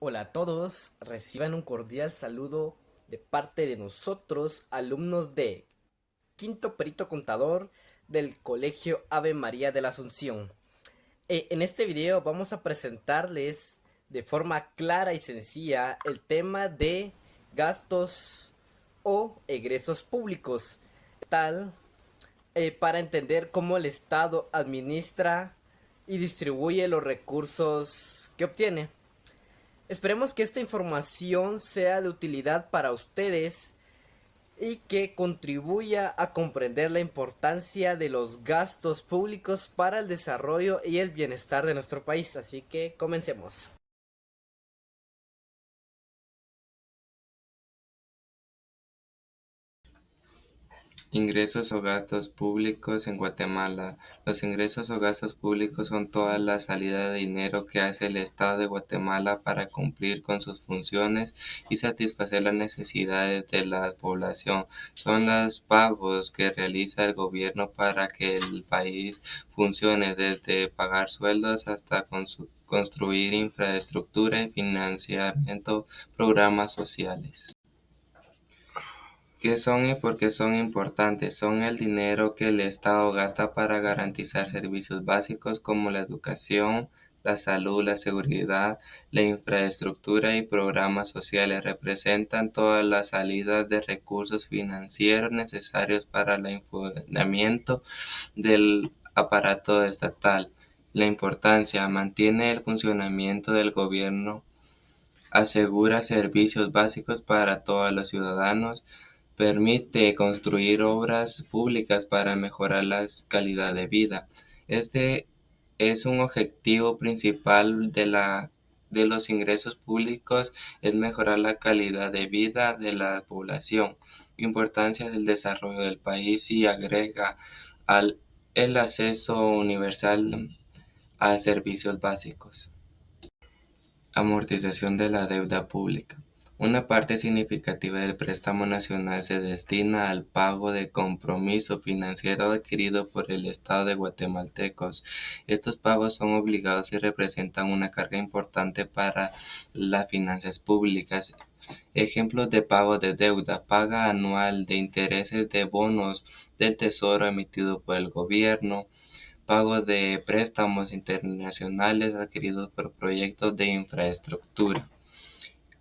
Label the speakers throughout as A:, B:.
A: Hola a todos, reciban un cordial saludo de parte de nosotros, alumnos de Quinto Perito Contador del Colegio Ave María de la Asunción. En este video vamos a presentarles de forma clara y sencilla el tema de gastos o egresos públicos, tal para entender cómo el Estado administra y distribuye los recursos que obtiene. Esperemos que esta información sea de utilidad para ustedes y que contribuya a comprender la importancia de los gastos públicos para el desarrollo y el bienestar de nuestro país. Así que comencemos.
B: Ingresos o gastos públicos en Guatemala. Los ingresos o gastos públicos son toda la salida de dinero que hace el Estado de Guatemala para cumplir con sus funciones y satisfacer las necesidades de la población. Son los pagos que realiza el gobierno para que el país funcione, desde pagar sueldos hasta construir infraestructura y financiamiento programas sociales. ¿Qué son y por qué son importantes? Son el dinero que el Estado gasta para garantizar servicios básicos como la educación, la salud, la seguridad, la infraestructura y programas sociales. Representan todas las salidas de recursos financieros necesarios para el funcionamiento del aparato estatal. La importancia: mantiene el funcionamiento del gobierno, asegura servicios básicos para todos los ciudadanos, permite construir obras públicas para mejorar la calidad de vida. Este es un objetivo principal de los ingresos públicos, es mejorar la calidad de vida de la población. Importancia del desarrollo del país y agrega al el acceso universal a servicios básicos. Amortización de la deuda pública. Una parte significativa del préstamo nacional se destina al pago de compromiso financiero adquirido por el Estado de guatemaltecos. Estos pagos son obligados y representan una carga importante para las finanzas públicas. Ejemplos de pago de deuda: paga anual de intereses de bonos del Tesoro emitido por el gobierno, pago de préstamos internacionales adquiridos por proyectos de infraestructura,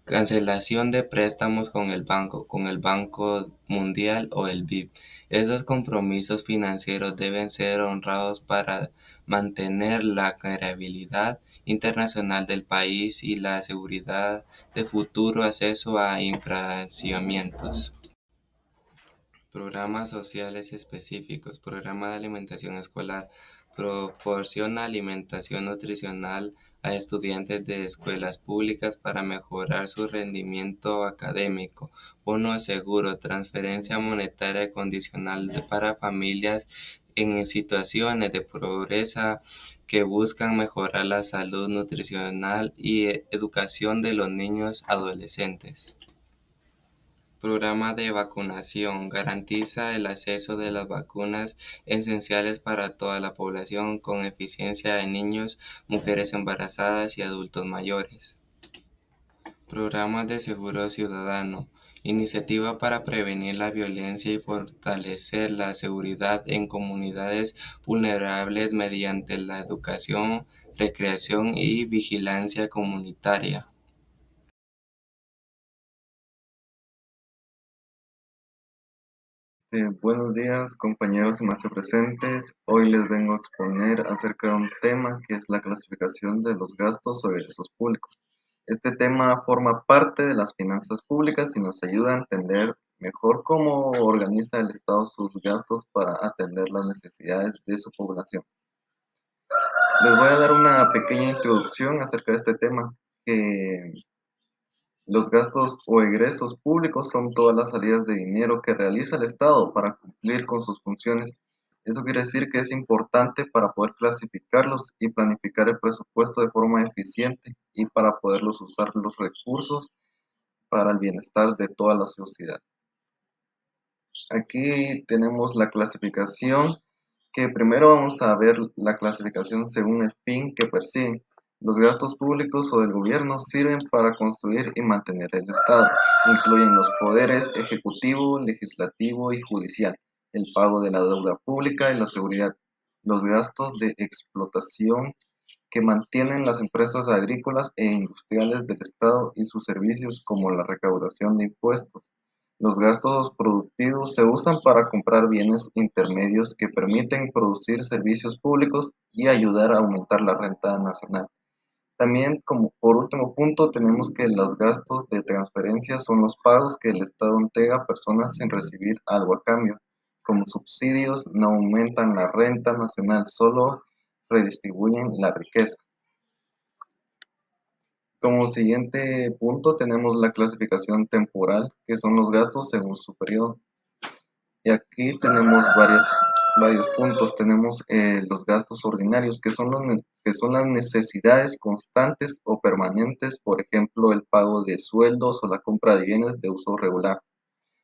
B: cancelación de préstamos con el Banco Mundial o el BID. Esos compromisos financieros deben ser honrados para mantener la credibilidad internacional del país y la seguridad de futuro acceso a infraestructuras. Programas sociales específicos. Programa de alimentación escolar. Proporciona alimentación nutricional a estudiantes de escuelas públicas para mejorar su rendimiento académico. Bono de seguro. Transferencia monetaria condicional para familias en situaciones de pobreza que buscan mejorar la salud nutricional y educación de los niños adolescentes. Programa de vacunación. Garantiza el acceso de las vacunas esenciales para toda la población con eficiencia en niños, mujeres embarazadas y adultos mayores. Programas de seguro ciudadano. Iniciativa para prevenir la violencia y fortalecer la seguridad en comunidades vulnerables mediante la educación, recreación y vigilancia comunitaria.
C: Buenos días, compañeros y maestros presentes. Hoy les vengo a exponer acerca de un tema que es la clasificación de los gastos o egresos públicos. Este tema forma parte de las finanzas públicas y nos ayuda a entender mejor cómo organiza el Estado sus gastos para atender las necesidades de su población. Les voy a dar una pequeña introducción acerca de este tema, que los gastos o egresos públicos son todas las salidas de dinero que realiza el Estado para cumplir con sus funciones. Eso quiere decir que es importante para poder clasificarlos y planificar el presupuesto de forma eficiente y para poderlos usar los recursos para el bienestar de toda la sociedad. Aquí tenemos la clasificación, que primero vamos a ver la clasificación según el fin que persiguen. Los gastos públicos o del gobierno sirven para construir y mantener el Estado. Incluyen los poderes ejecutivo, legislativo y judicial, el pago de la deuda pública y la seguridad, los gastos de explotación que mantienen las empresas agrícolas e industriales del Estado y sus servicios como la recaudación de impuestos. Los gastos productivos se usan para comprar bienes intermedios que permiten producir servicios públicos y ayudar a aumentar la renta nacional. También, como por último punto, tenemos que los gastos de transferencia son los pagos que el Estado entrega a personas sin recibir algo a cambio. Como subsidios no aumentan la renta nacional, solo redistribuyen la riqueza. Como siguiente punto tenemos la clasificación temporal, que son los gastos según su periodo. Y aquí tenemos varios puntos. Tenemos los gastos ordinarios, que son las necesidades constantes o permanentes, por ejemplo, el pago de sueldos o la compra de bienes de uso regular.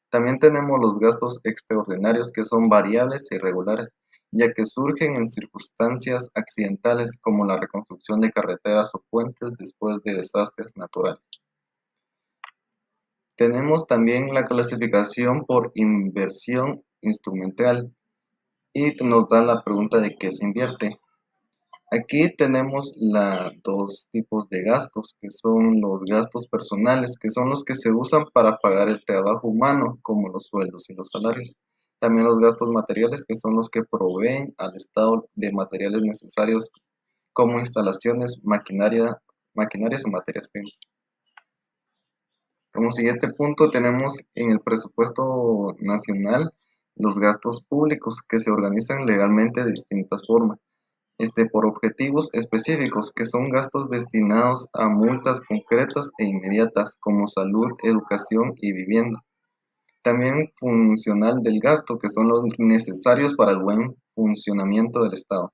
C: También tenemos los gastos extraordinarios, que son variables e irregulares, ya que surgen en circunstancias accidentales como la reconstrucción de carreteras o puentes después de desastres naturales. Tenemos también la clasificación por inversión instrumental y nos da la pregunta de qué se invierte. Aquí tenemos dos tipos de gastos, que son los gastos personales, que son los que se usan para pagar el trabajo humano, como los sueldos y los salarios. También los gastos materiales, que son los que proveen al Estado de materiales necesarios, como instalaciones, maquinarias o materias primas. Como siguiente punto tenemos en el presupuesto nacional los gastos públicos que se organizan legalmente de distintas formas, por objetivos específicos, que son gastos destinados a multas concretas e inmediatas como salud, educación y vivienda. También funcional del gasto, que son los necesarios para el buen funcionamiento del Estado,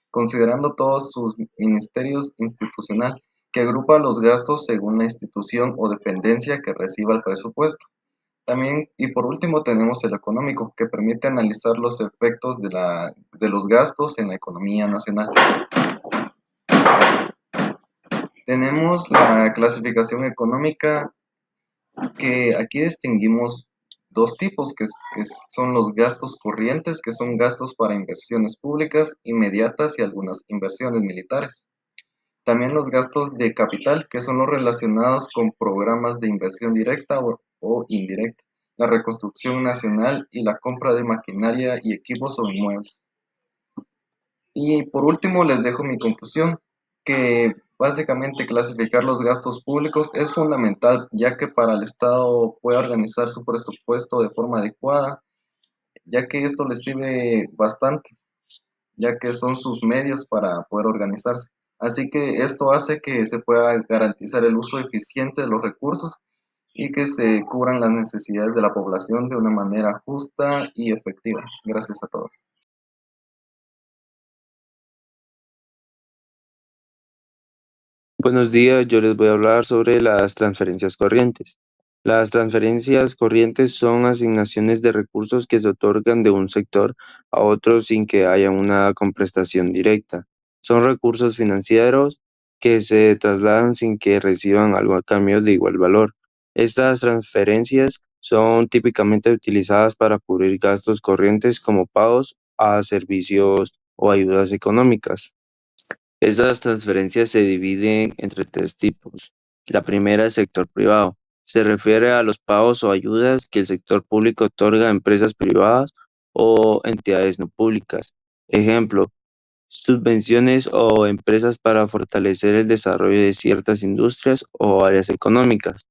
C: considerando todos sus ministerios institucional, que agrupa los gastos según la institución o dependencia que reciba el presupuesto. También, y por último, tenemos el económico, que permite analizar los efectos de los gastos en la economía nacional. Tenemos la clasificación económica, que aquí distinguimos dos tipos, que son los gastos corrientes, que son gastos para inversiones públicas inmediatas y algunas inversiones militares. También los gastos de capital, que son los relacionados con programas de inversión directa o indirecta, la reconstrucción nacional y la compra de maquinaria y equipos o inmuebles. Y por último les dejo mi conclusión, que básicamente clasificar los gastos públicos es fundamental, ya que para el Estado pueda organizar su presupuesto de forma adecuada, ya que esto le sirve bastante, ya que son sus medios para poder organizarse. Así que esto hace que se pueda garantizar el uso eficiente de los recursos y que se cubran las necesidades de la población de una manera justa y efectiva. Gracias a todos.
D: Buenos días, yo les voy a hablar sobre las transferencias corrientes. Las transferencias corrientes son asignaciones de recursos que se otorgan de un sector a otro sin que haya una comprestación directa. Son recursos financieros que se trasladan sin que reciban algo a cambio de igual valor. Estas transferencias son típicamente utilizadas para cubrir gastos corrientes como pagos a servicios o ayudas económicas. Esas transferencias se dividen entre tres tipos. La primera es sector privado. Se refiere a los pagos o ayudas que el sector público otorga a empresas privadas o entidades no públicas. Ejemplo, subvenciones o empresas para fortalecer el desarrollo de ciertas industrias o áreas económicas.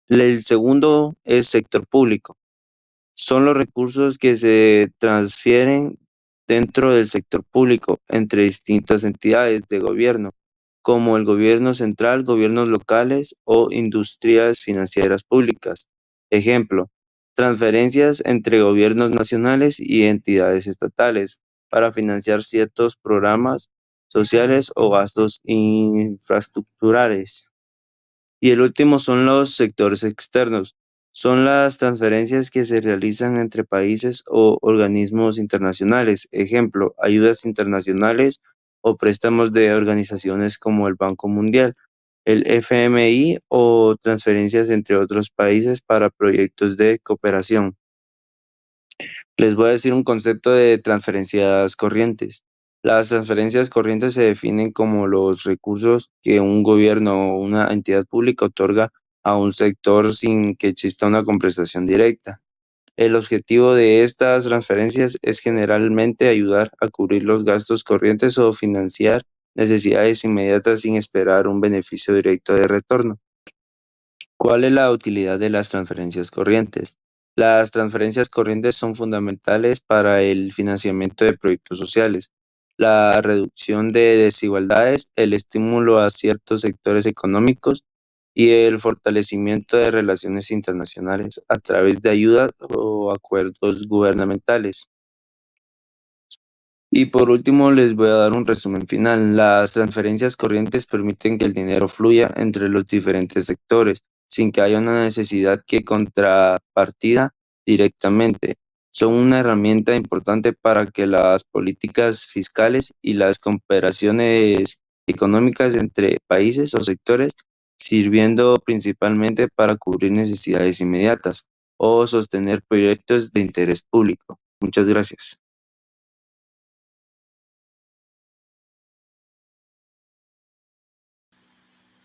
D: El segundo es sector público. Son los recursos que se transfieren dentro del sector público entre distintas entidades de gobierno, como el gobierno central, gobiernos locales o industrias financieras públicas. Ejemplo, transferencias entre gobiernos nacionales y entidades estatales para financiar ciertos programas sociales o gastos infraestructurales. Y el último son los sectores externos. Son las transferencias que se realizan entre países o organismos internacionales. Ejemplo, ayudas internacionales o préstamos de organizaciones como el Banco Mundial, el FMI o transferencias entre otros países para proyectos de cooperación. Les voy a decir un concepto de transferencias corrientes. Las transferencias corrientes se definen como los recursos que un gobierno o una entidad pública otorga a un sector sin que exista una compensación directa. El objetivo de estas transferencias es generalmente ayudar a cubrir los gastos corrientes o financiar necesidades inmediatas sin esperar un beneficio directo de retorno. ¿Cuál es la utilidad de las transferencias corrientes? Las transferencias corrientes son fundamentales para el financiamiento de proyectos sociales, la reducción de desigualdades, el estímulo a ciertos sectores económicos y el fortalecimiento de relaciones internacionales a través de ayudas o acuerdos gubernamentales. Y por último, les voy a dar un resumen final. Las transferencias corrientes permiten que el dinero fluya entre los diferentes sectores sin que haya una necesidad que contrapartida directamente. Son una herramienta importante para que las políticas fiscales y las cooperaciones económicas entre países o sectores, sirviendo principalmente para cubrir necesidades inmediatas o sostener proyectos de interés público. Muchas gracias.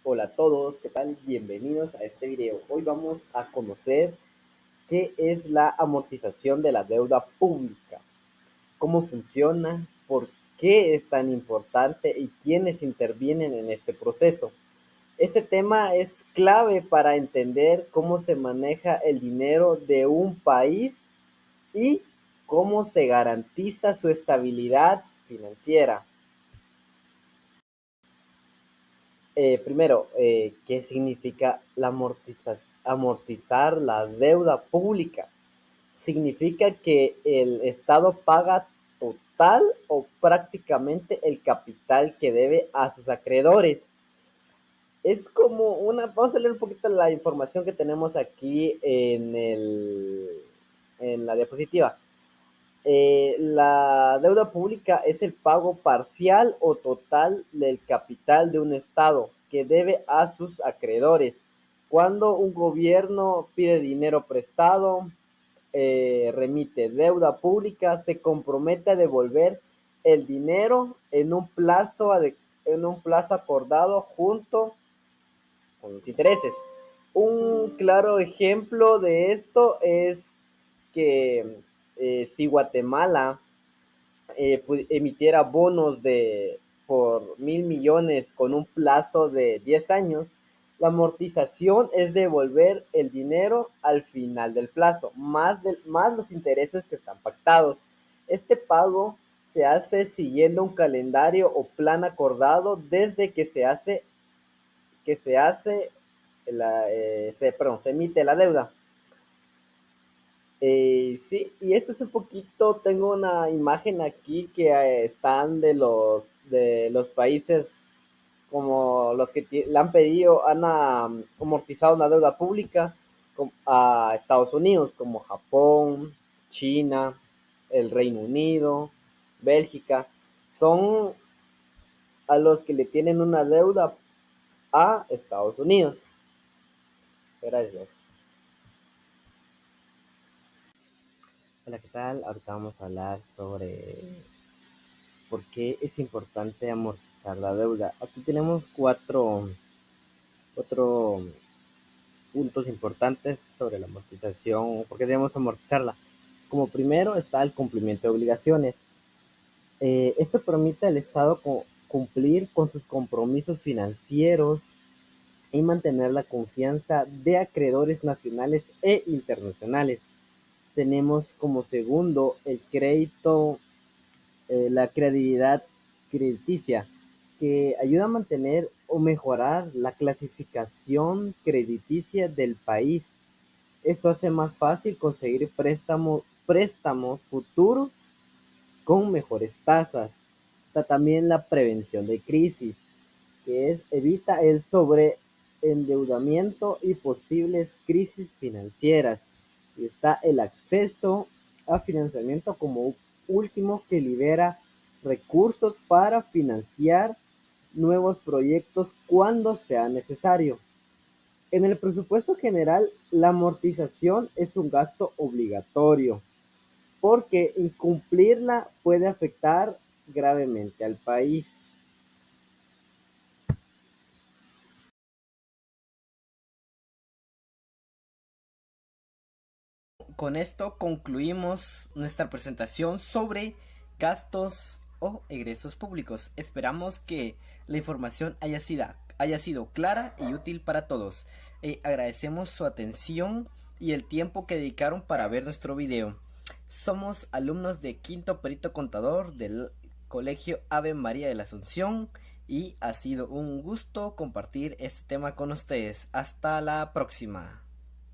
A: Hola a todos, ¿qué tal? Bienvenidos a este video. Hoy vamos a conocer qué es la amortización de la deuda pública, cómo funciona, por qué es tan importante y quiénes intervienen en este proceso. Este tema es clave para entender cómo se maneja el dinero de un país y cómo se garantiza su estabilidad financiera. Primero, ¿qué significa amortizar la deuda pública? Significa que el Estado paga total o prácticamente el capital que debe a sus acreedores. Es como vamos a leer un poquito la información que tenemos aquí en la diapositiva. La deuda pública es el pago parcial o total del capital de un Estado que debe a sus acreedores. Cuando un gobierno pide dinero prestado, remite deuda pública, se compromete a devolver el dinero en un plazo acordado junto con los intereses. Un claro ejemplo de esto es que si Guatemala emitiera bonos por 1.000 millones con un plazo de 10 años, la amortización es devolver el dinero al final del plazo, más los intereses que están pactados. Este pago se hace siguiendo un calendario o plan acordado desde se emite la deuda. Sí, y eso es un poquito, tengo una imagen aquí que están de los países como los que le han pedido, han amortizado una deuda pública a Estados Unidos, como Japón, China, el Reino Unido, Bélgica, son a los que le tienen una deuda a Estados Unidos. Gracias. Hola, ¿qué tal? Ahorita vamos a hablar sobre por qué es importante amortizar la deuda. Aquí tenemos cuatro puntos importantes sobre la amortización, por qué debemos amortizarla. Como primero está el cumplimiento de obligaciones. Esto permite al Estado cumplir con sus compromisos financieros y mantener la confianza de acreedores nacionales e internacionales. Tenemos como segundo el crédito, la credibilidad crediticia, que ayuda a mantener o mejorar la clasificación crediticia del país. Esto hace más fácil conseguir préstamos futuros con mejores tasas. Está también la prevención de crisis, que evita el sobreendeudamiento y posibles crisis financieras. Y está el acceso a financiamiento como último, que libera recursos para financiar nuevos proyectos cuando sea necesario. En el presupuesto general, la amortización es un gasto obligatorio, porque incumplirla puede afectar gravemente al país. Con esto concluimos nuestra presentación sobre gastos o egresos públicos. Esperamos que la información haya sido clara y útil para todos. Agradecemos su atención y el tiempo que dedicaron para ver nuestro video. Somos alumnos de Quinto Perito Contador del Colegio Ave María de la Asunción y ha sido un gusto compartir este tema con ustedes. Hasta la próxima.